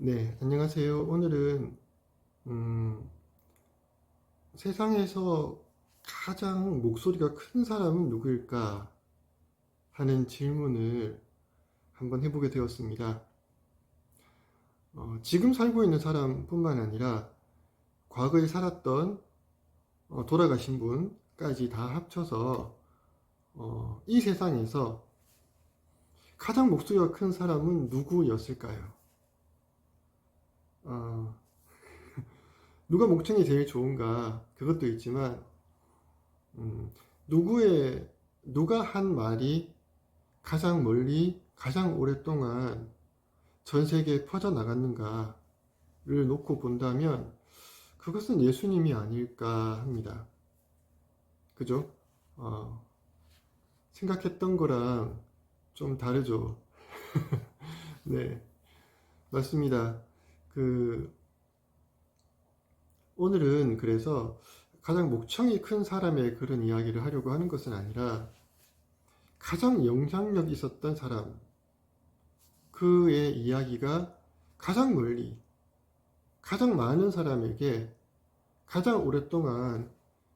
네, 안녕하세요. 오늘은 음, 세상에서 가장 목소리가 큰 사람은 누구일까 하는 질문을 한번 해보게 되었습니다. 지금 살고 있는 사람뿐만 아니라 과거에 살았던 돌아가신 분까지 다 합쳐서 이 세상에서 가장 목소리가 큰 사람은 누구였을까요? 어, 누가 목청이 제일 좋은가 그것도 있지만 음, 누가 한 말이 가장 멀리, 가장 오랫동안 전 세계에 퍼져나갔는가를 놓고 본다면 그것은 예수님이 아닐까 합니다. 그죠? 어, 생각했던 거랑 좀 다르죠. 네, 맞습니다. 그, 오늘은 그래서 가장 목청이 큰 사람의 그런 이야기를 하려고 하는 것은 아니라 가장 영향력 있었던 사람, 그의 이야기가 가장 멀리, 가장 많은 사람에게 가장 오랫동안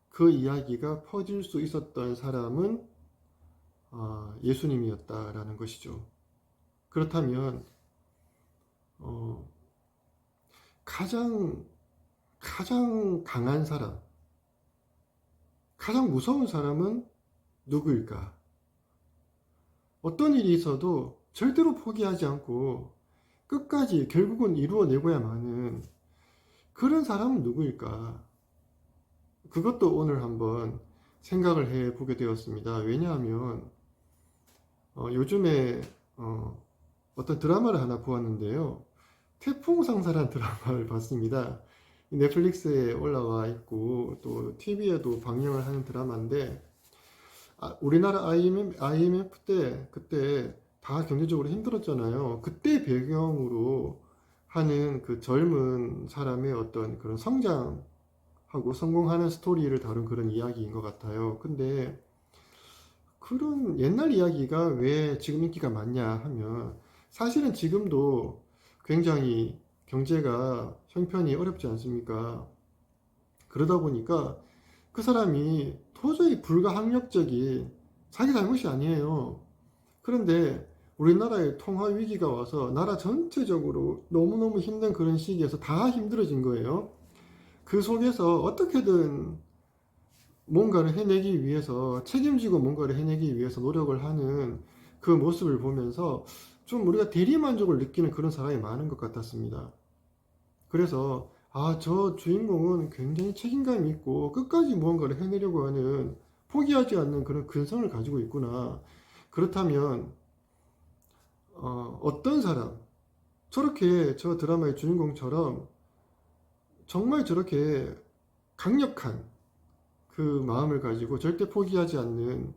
그 이야기가 퍼질 수 있었던 사람은 예수님이었다라는 것이죠. 그렇다면 어, 가장 가장 강한 사람, 가장 무서운 사람은 누구일까? 어떤 일이 있어도 절대로 포기하지 않고 끝까지 결국은 이루어내고야만은 그런 사람은 누구일까? 그것도 오늘 한번 생각을 해 보게 되었습니다. 왜냐하면 요즘에 어떤 드라마를 하나 보았는데요. 태풍상사라는 드라마를 봤습니다. 넷플릭스에 올라와 있고 또 TV에도 방영을 하는 드라마인데 우리나라 IMF 때 그때 다 경제적으로 힘들었잖아요. 그때 배경으로 하는 그 젊은 사람의 어떤 그런 성장하고 성공하는 스토리를 다룬 그런 이야기인 것 같아요. 근데 그런 옛날 이야기가 왜 지금 인기가 많냐 하면 사실은 지금도 굉장히 경제가 형편이 어렵지 않습니까? 그러다 보니까 그 사람이 도저히 불가항력적인 자기 잘못이 아니에요. 그런데 우리나라에 통화 위기가 와서 나라 전체적으로 너무너무 힘든 그런 시기에서 다 힘들어진 거예요. 그 속에서 어떻게든 뭔가를 해내기 위해서 책임지고 뭔가를 해내기 위해서 노력을 하는 그 모습을 보면서 좀 우리가 대리만족을 느끼는 그런 사람이 많은 것 같았습니다. 그래서 저 주인공은 굉장히 책임감이 있고 끝까지 무언가를 해내려고 하는 포기하지 않는 그런 근성을 가지고 있구나. 그렇다면 어떤 사람 저렇게 저 드라마의 주인공처럼 정말 저렇게 강력한 그 마음을 가지고 절대 포기하지 않는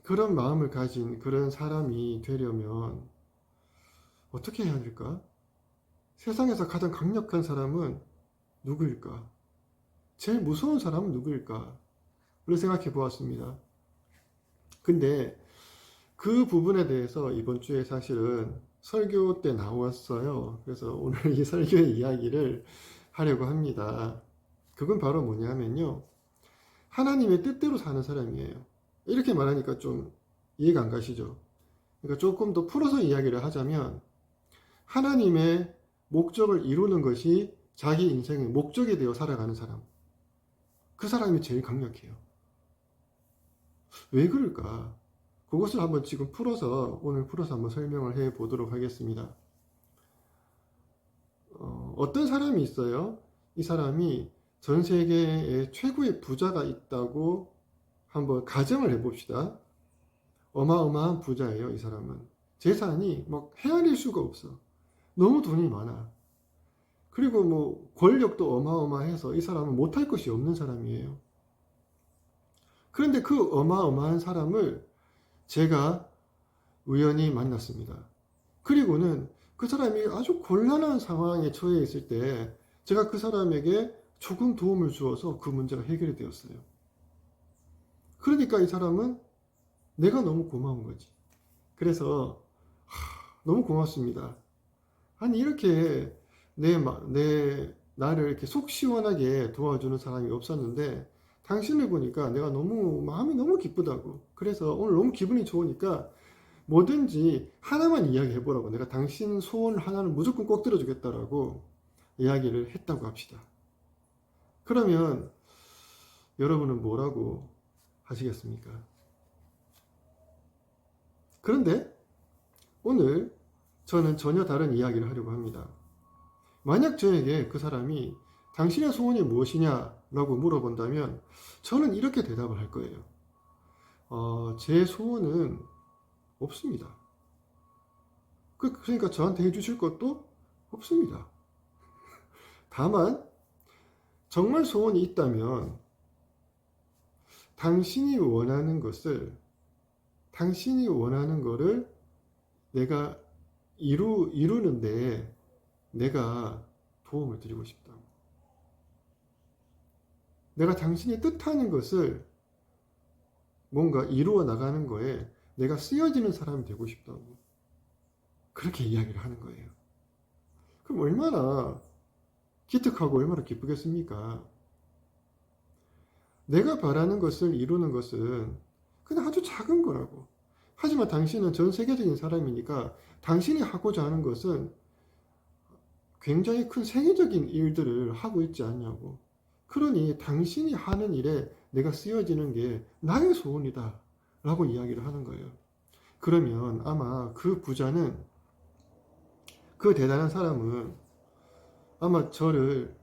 그런 마음을 가진 그런 사람이 되려면 어떻게 해야 될까? 세상에서 가장 강력한 사람은 누구일까? 제일 무서운 사람은 누구일까? 를 생각해 보았습니다. 근데 그 부분에 대해서 이번 주에 사실은 설교 때 나왔어요. 그래서 오늘 이 설교의 이야기를 하려고 합니다. 그건 바로 뭐냐면요. 하나님의 뜻대로 사는 사람이에요. 이렇게 말하니까 좀 이해가 안 가시죠? 그러니까 조금 더 풀어서 이야기를 하자면 하나님의 목적을 이루는 것이 자기 인생의 목적이 되어 살아가는 사람. 그 사람이 제일 강력해요. 왜 그럴까? 그것을 한번 지금 오늘 풀어서 한번 설명을 해 보도록 하겠습니다. 어떤 사람이 있어요? 이 사람이 전 세계에 최고의 부자가 있다고 한번 가정을 해 봅시다. 어마어마한 부자예요, 이 사람은. 재산이 막 헤아릴 수가 없어. 너무 돈이 많아. 그리고 뭐 권력도 어마어마해서 이 사람은 못할 것이 없는 사람이에요. 그런데 그 어마어마한 사람을 제가 우연히 만났습니다. 그리고는 그 사람이 아주 곤란한 상황에 처해 있을 때 제가 그 사람에게 조금 도움을 주어서 그 문제가 해결이 되었어요. 그러니까 이 사람은 내가 너무 고마운 거지. 그래서 너무 고맙습니다. 아니, 이렇게 나를 이렇게 속 시원하게 도와주는 사람이 없었는데, 당신을 보니까 내가 너무, 마음이 너무 기쁘다고. 그래서 오늘 너무 기분이 좋으니까 뭐든지 하나만 이야기해보라고. 내가 당신 소원 하나는 무조건 꼭 들어주겠다라고 이야기를 했다고 합시다. 그러면 여러분은 뭐라고 하시겠습니까? 그런데 오늘 저는 전혀 다른 이야기를 하려고 합니다. 만약 저에게 그 사람이 당신의 소원이 무엇이냐라고 물어본다면 저는 이렇게 대답을 할 거예요. 제 소원은 없습니다. 그러니까 저한테 해주실 것도 없습니다. 다만 정말 소원이 있다면 당신이 원하는 거를 내가 이루는데 내가 도움을 드리고 싶다. 내가 당신이 뜻하는 것을 뭔가 이루어 나가는 거에 내가 쓰여지는 사람이 되고 싶다고. 그렇게 이야기를 하는 거예요. 그럼 얼마나 기특하고 얼마나 기쁘겠습니까? 내가 바라는 것을 이루는 것은 그냥 아주 작은 거라고. 하지만 당신은 전 세계적인 사람이니까 당신이 하고자 하는 것은 굉장히 큰 세계적인 일들을 하고 있지 않냐고. 그러니 당신이 하는 일에 내가 쓰여지는 게 나의 소원이다 라고 이야기를 하는 거예요. 그러면 아마 그 부자는, 그 대단한 사람은 아마 저를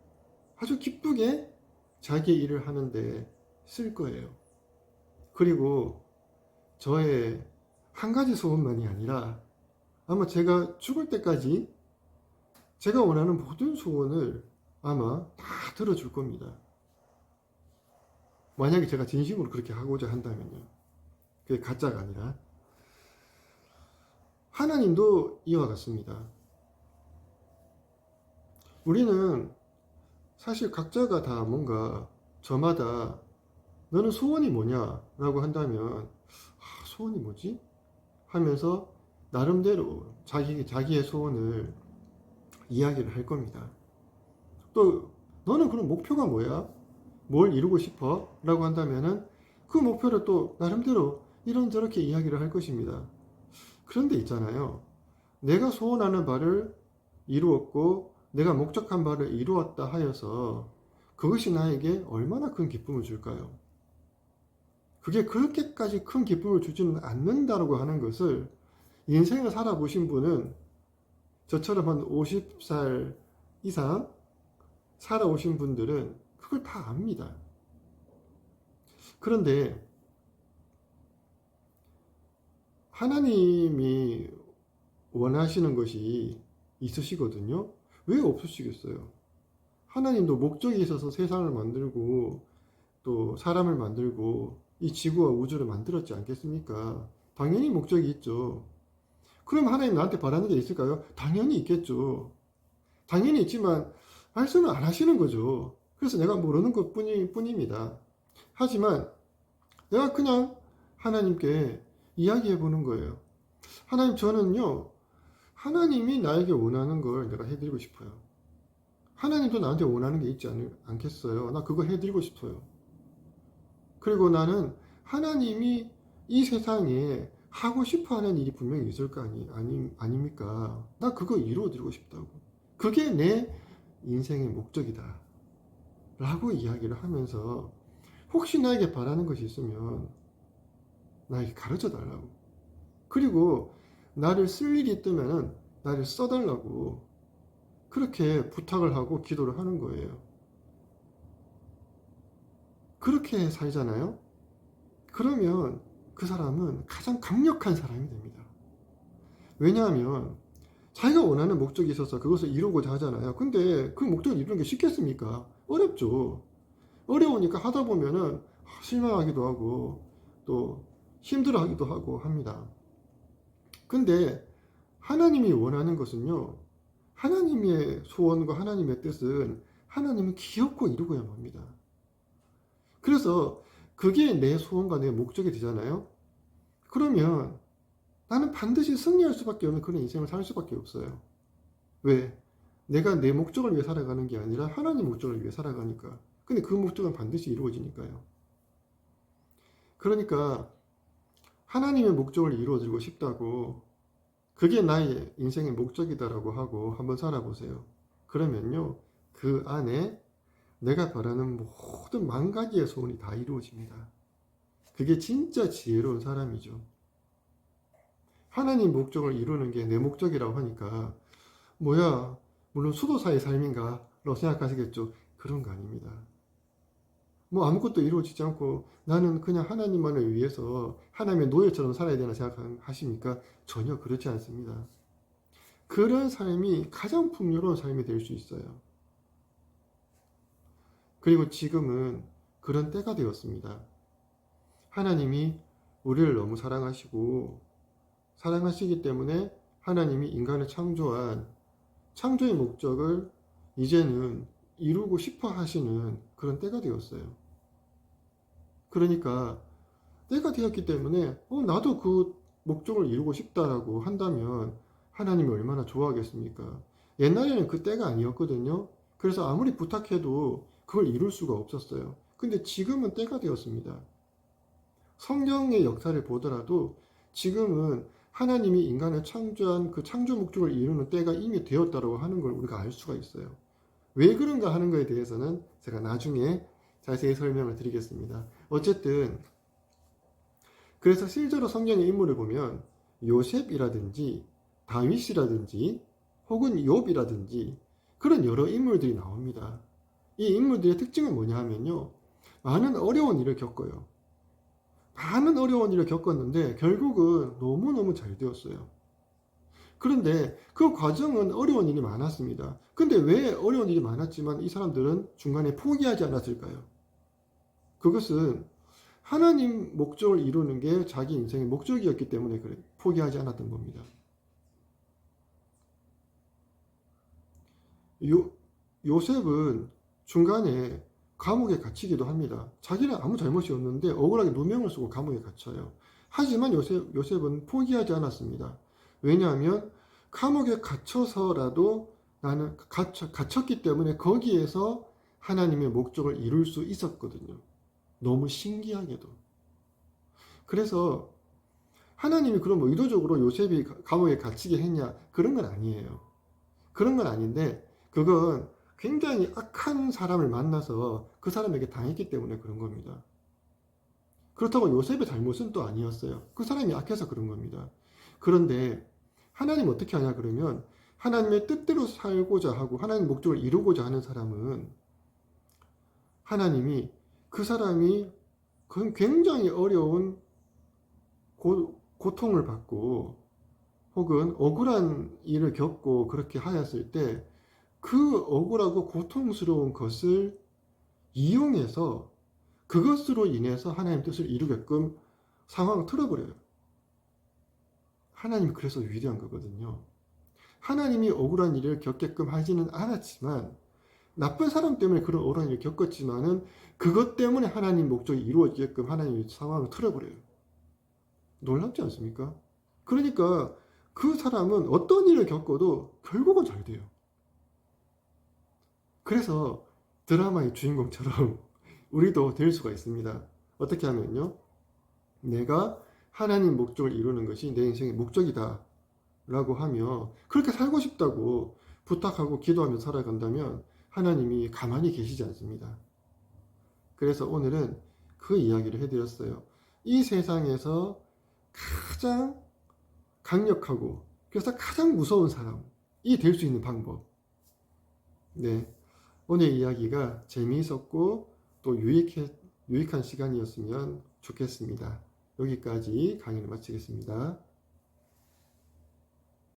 아주 기쁘게 자기의 일을 하는데 쓸 거예요. 그리고 저의 한 가지 소원만이 아니라 아마 제가 죽을 때까지 제가 원하는 모든 소원을 아마 다 들어줄 겁니다. 만약에 제가 진심으로 그렇게 하고자 한다면요. 그게 가짜가 아니라. 하나님도 이와 같습니다. 우리는 사실 각자가 다 뭔가 저마다 너는 소원이 뭐냐? 라고 한다면 소원이 뭐지? 하면서 나름대로 자기의 소원을 이야기를 할 겁니다. 또 너는 그럼 목표가 뭐야? 뭘 이루고 싶어? 라고 한다면은 그 목표를 또 나름대로 이런저렇게 이야기를 할 것입니다. 그런데 있잖아요. 내가 소원하는 바를 이루었고 내가 목적한 바를 이루었다 하여서 그것이 나에게 얼마나 큰 기쁨을 줄까요? 그게 그렇게까지 큰 기쁨을 주지는 않는다고 하는 것을 인생을 살아보신 분은, 저처럼 한 50살 이상 살아오신 분들은 그걸 다 압니다. 그런데 하나님이 원하시는 것이 있으시거든요. 왜 없으시겠어요? 하나님도 목적이 있어서 세상을 만들고 또 사람을 만들고 이 지구와 우주를 만들었지 않겠습니까? 당연히 목적이 있죠. 그럼 하나님 나한테 바라는 게 있을까요? 당연히 있겠죠. 당연히 있지만 말씀을 안 하시는 거죠. 그래서 내가 모르는 것 뿐입니다. 하지만 내가 그냥 하나님께 이야기해 보는 거예요. 하나님, 저는요, 하나님이 나에게 원하는 걸 내가 해드리고 싶어요. 하나님도 나한테 원하는 게 있지 않겠어요? 나 그거 해드리고 싶어요. 그리고 나는 하나님이 이 세상에 하고 싶어 하는 일이 분명히 있을 거 아닙니까? 나 그거 이루어드리고 싶다고. 그게 내 인생의 목적이다. 라고 이야기를 하면서 혹시 나에게 바라는 것이 있으면 나에게 가르쳐 달라고. 그리고 나를 쓸 일이 있다면 나를 써달라고. 그렇게 부탁을 하고 기도를 하는 거예요. 그렇게 살잖아요? 그러면 그 사람은 가장 강력한 사람이 됩니다. 왜냐하면 자기가 원하는 목적이 있어서 그것을 이루고자 하잖아요. 근데 그 목적을 이루는 게 쉽겠습니까? 어렵죠. 어려우니까 하다 보면은 실망하기도 하고 또 힘들어하기도 하고 합니다. 근데 하나님이 원하는 것은요, 하나님의 소원과 하나님의 뜻은 하나님은 기어코 이루고야 합니다. 그래서 그게 내 소원과 내 목적이 되잖아요. 그러면 나는 반드시 승리할 수밖에 없는 그런 인생을 살 수밖에 없어요. 왜? 내가 내 목적을 위해 살아가는 게 아니라 하나님 목적을 위해 살아가니까. 근데 그 목적은 반드시 이루어지니까요. 그러니까 하나님의 목적을 이루어지고 싶다고 그게 나의 인생의 목적이다라고 하고 한번 살아보세요. 그러면요, 그 안에 내가 바라는 모든 만 가지의 소원이 다 이루어집니다. 그게 진짜 지혜로운 사람이죠. 하나님 목적을 이루는 게 내 목적이라고 하니까 뭐야, 물론 수도사의 삶인가? 라고 생각하시겠죠. 그런 거 아닙니다. 뭐 아무것도 이루어지지 않고 나는 그냥 하나님만을 위해서 하나님의 노예처럼 살아야 되나 생각하십니까? 전혀 그렇지 않습니다. 그런 삶이 가장 풍요로운 삶이 될 수 있어요. 그리고 지금은 그런 때가 되었습니다. 하나님이 우리를 너무 사랑하시기 때문에 하나님이 인간을 창조한 창조의 목적을 이제는 이루고 싶어 하시는 그런 때가 되었어요. 그러니까 때가 되었기 때문에 나도 그 목적을 이루고 싶다라고 한다면 하나님이 얼마나 좋아하겠습니까? 옛날에는 그 때가 아니었거든요. 그래서 아무리 부탁해도 그걸 이룰 수가 없었어요. 근데 지금은 때가 되었습니다. 성경의 역사를 보더라도 지금은 하나님이 인간을 창조한 그 창조 목적을 이루는 때가 이미 되었다고 하는 걸 우리가 알 수가 있어요. 왜 그런가 하는 것에 대해서는 제가 나중에 자세히 설명을 드리겠습니다. 어쨌든 그래서 실제로 성경의 인물을 보면 요셉이라든지 다윗이라든지 혹은 욥이라든지 그런 여러 인물들이 나옵니다. 이 인물들의 특징은 뭐냐 하면요, 많은 어려운 일을 겪어요. 많은 어려운 일을 겪었는데 결국은 너무너무 잘 되었어요. 그런데 그 과정은 어려운 일이 많았습니다. 근데 왜 어려운 일이 많았지만 이 사람들은 중간에 포기하지 않았을까요? 그것은 하나님 목적을 이루는 게 자기 인생의 목적이었기 때문에 그래 포기하지 않았던 겁니다. 요셉은 중간에 감옥에 갇히기도 합니다. 자기는 아무 잘못이 없는데 억울하게 누명을 쓰고 감옥에 갇혀요. 하지만 요셉은 포기하지 않았습니다. 왜냐하면 감옥에 갇혀서라도 나는 갇혔기 때문에 거기에서 하나님의 목적을 이룰 수 있었거든요. 너무 신기하게도. 그래서 하나님이 그럼 뭐 의도적으로 요셉이 감옥에 갇히게 했냐? 그런 건 아니에요. 그런 건 아닌데 그건 굉장히 악한 사람을 만나서 그 사람에게 당했기 때문에 그런 겁니다. 그렇다고 요셉의 잘못은 또 아니었어요. 그 사람이 악해서 그런 겁니다. 그런데 하나님 어떻게 하냐 그러면 하나님의 뜻대로 살고자 하고 하나님 목적을 이루고자 하는 사람은 하나님이 그 사람이 굉장히 어려운 고통을 받고 혹은 억울한 일을 겪고 그렇게 하였을 때 그 억울하고 고통스러운 것을 이용해서 그것으로 인해서 하나님 뜻을 이루게끔 상황을 틀어버려요. 하나님이 그래서 위대한 거거든요. 하나님이 억울한 일을 겪게끔 하지는 않았지만 나쁜 사람 때문에 그런 억울한 일을 겪었지만은 그것 때문에 하나님 목적이 이루어지게끔 하나님이 상황을 틀어버려요. 놀랍지 않습니까? 그러니까 그 사람은 어떤 일을 겪어도 결국은 잘 돼요. 그래서 드라마의 주인공처럼 우리도 될 수가 있습니다. 어떻게 하면요, 내가 하나님 목적을 이루는 것이 내 인생의 목적이다 라고 하며 그렇게 살고 싶다고 부탁하고 기도하며 살아간다면 하나님이 가만히 계시지 않습니다. 그래서 오늘은 그 이야기를 해드렸어요. 이 세상에서 가장 강력하고 그래서 가장 무서운 사람이 될 수 있는 방법. 네, 오늘 이야기가 재미있었고 또 유익한 시간이었으면 좋겠습니다. 여기까지 강의를 마치겠습니다.